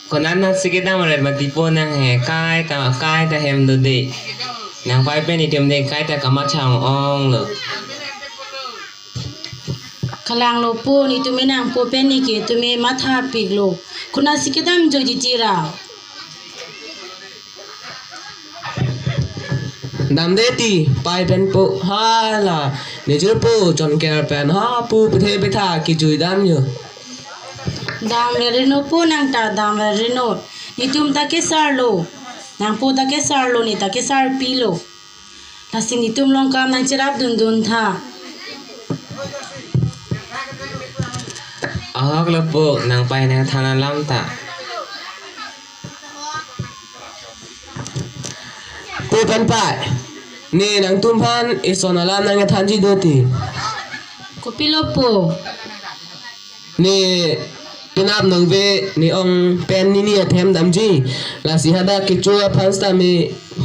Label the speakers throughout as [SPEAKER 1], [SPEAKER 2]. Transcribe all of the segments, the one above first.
[SPEAKER 1] คนนั้นนักสิกิดามอะไรมาติโปนางแห่กายแต่แฮมดูดีนางไปเป็นอีเทมเด็กกายแต่กำมาช่างอ่องเลย
[SPEAKER 2] Kalang lo po ni tume nang po peni ke tume matha piglo kuna sikidam joji jira
[SPEAKER 3] ดำเดตีไปเป็นปุฮาล่ะเนี่ยจะปุจนแกเป็นฮาปูประเทศไปท่ากิจุยดำอยู่
[SPEAKER 2] dam reno po nang ta dam reno ni tum ta ke sarlo nang po ta ke sarlo ni ta ke sar pilo lasin ni tum long kam nang cherap dun dun tha
[SPEAKER 1] ออกแล้วปุ๊นางไปในทางล้ำตา
[SPEAKER 3] ปูเป็นไปนี่นางตุ้มพันอิสนาลามนางทันจีโดตี
[SPEAKER 2] ko pilo po
[SPEAKER 3] นี่เป็นอับหนึ่งเวนี่องเป็นนี่เนี่ยแถมดำจีลาสิฮาดากิจัวพันสตามี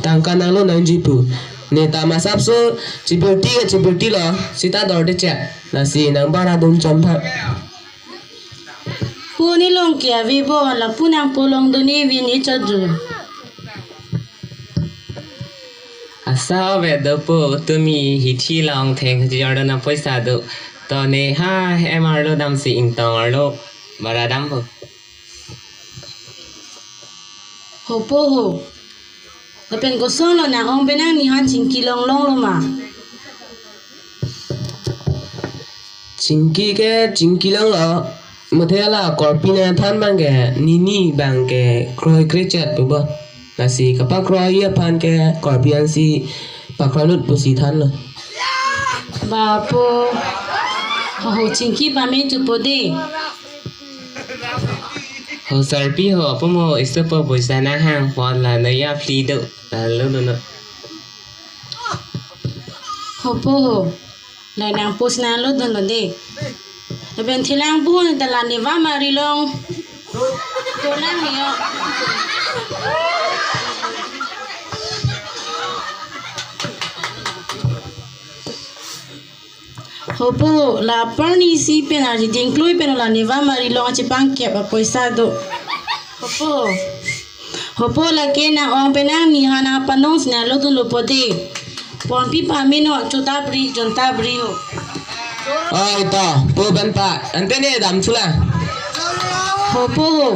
[SPEAKER 3] ตังการนางโลนางจีปูนี่ตามาซับโซจิบิวตี้เหรอสิตาดอร์เดเจลาสินางบาราดุมจอมพัก
[SPEAKER 2] po ni long ke vi bo la pu nang po long do ni vi ni chadu
[SPEAKER 1] อาสาวเวดปุ๊ตัวมีหิที่ลองแทงจะยอดนับไปสาดุตอนนี้ห้าเอ็มอาร์โลดำสิงตองอาร์โลบาราดำปุ๊
[SPEAKER 2] ho po ho la pen ko son lo nang ong benang ni han ching ki long long lo ma
[SPEAKER 3] จิงกี้ลังเหรอมาเทล่ากอร์ปีนาท่านบางแกนี่บางแกครอยคริจัดปุ๊บนาซีกับปากครอยเยี่ยพันแกกอร์ปีอันซีปากครอยลุดปุสีท่านเลย
[SPEAKER 2] ba po ho ching ki ba me tu po de
[SPEAKER 1] หัวสารปีหัวปุ๊โมอิสเปอร์บุษนาห้างฟอนลาเนียฟลีดุลาลุน
[SPEAKER 2] ho po ho la nang po sna lo don lo de la ben thilang bu ni ta la ni va ma ri long ko lang ni yo ho po la parni si pen a di inclui pen la ni va ma ri long chi pang ke ba poisa do ho po la ke na on penang ni hana panong sna lo don lo po de pon pi pa mi no chuta bri jonta bri ho
[SPEAKER 3] ไอ้ต่อปูเป็นปะอันเต้เนี่ยดำชุละ
[SPEAKER 2] ho po ho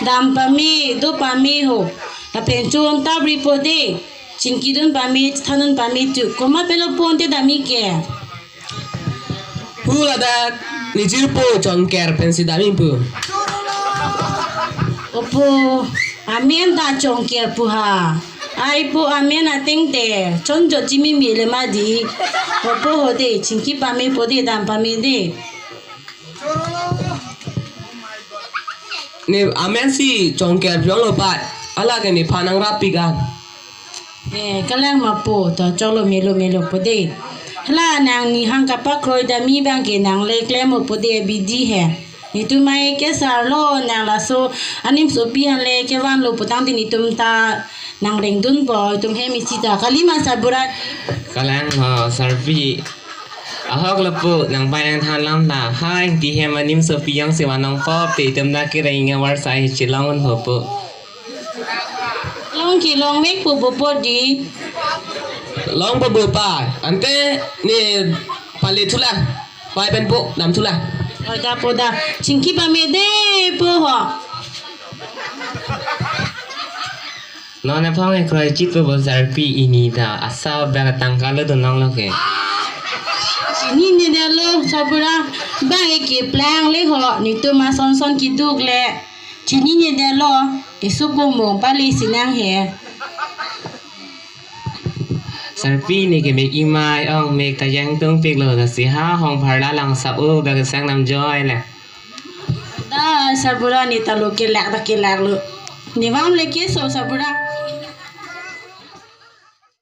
[SPEAKER 2] dam pa mi do pa mi ho la pen jonta bri po de chinki dun pa mi thanun pa mi tu ko ma pelo pon te da mi ke
[SPEAKER 3] ปูละดานี่จิรปูจอนแกร์เป็นสีดามิปู
[SPEAKER 2] opo amen da chong ke pu ha ai po amen a ting te chon jo ji mi le ma di opo ho de chinki pa mi po de dam pa mi de
[SPEAKER 3] นี่อเมนซีจอนแกร์ย้อนลงไปอะไรกันนี่พานังรับปีกัน
[SPEAKER 2] kalang ma po to cholo melo po de hala nang ni hang ka pa kroi da mi bang ke nang le klem po de bi di he ni tu mai ke sar lo nang la so anim so pi han le ke wan lo putang ti ni tum ta nang reng dun bo tum he mi si ta kalima sabura
[SPEAKER 1] กำลังหัวสารปีออกแล้วปุ๊นางไปในทางล้ำตาห้างที่เฮมันนิมโซฟียังสิวันน้องฟอบตีเต็มนักกิริยาวาร์ไซจิลองกันหัวปุ๊
[SPEAKER 2] long ki long mek po po di
[SPEAKER 3] ลองไปเบื่อป่าอันเต้นี่ผลิตชุละไปเป็นปุดำชุละ
[SPEAKER 2] oda poda chinki pa me de po ho
[SPEAKER 1] นอนในห้องไอ้ใครจิตปุ๊บสารปีอินีดาอาสาวแบบตั้งกันแล้วตัวน้องแล้วแก
[SPEAKER 2] ni ni de lo sabura ba e ke plang le ho ni tu ma son son ki duk le chini ni de lo e su bo mong pa le sinang he
[SPEAKER 1] สารปีนี่ก็มีอีไม้อ่องมีกระยังต้องปีกเลยแต่สิห้าห้องพาราลังสับแบบแสงน้ำจ้อยแหละ
[SPEAKER 2] da sabura ni ta lo ke lak lo ni wam le ke so sabura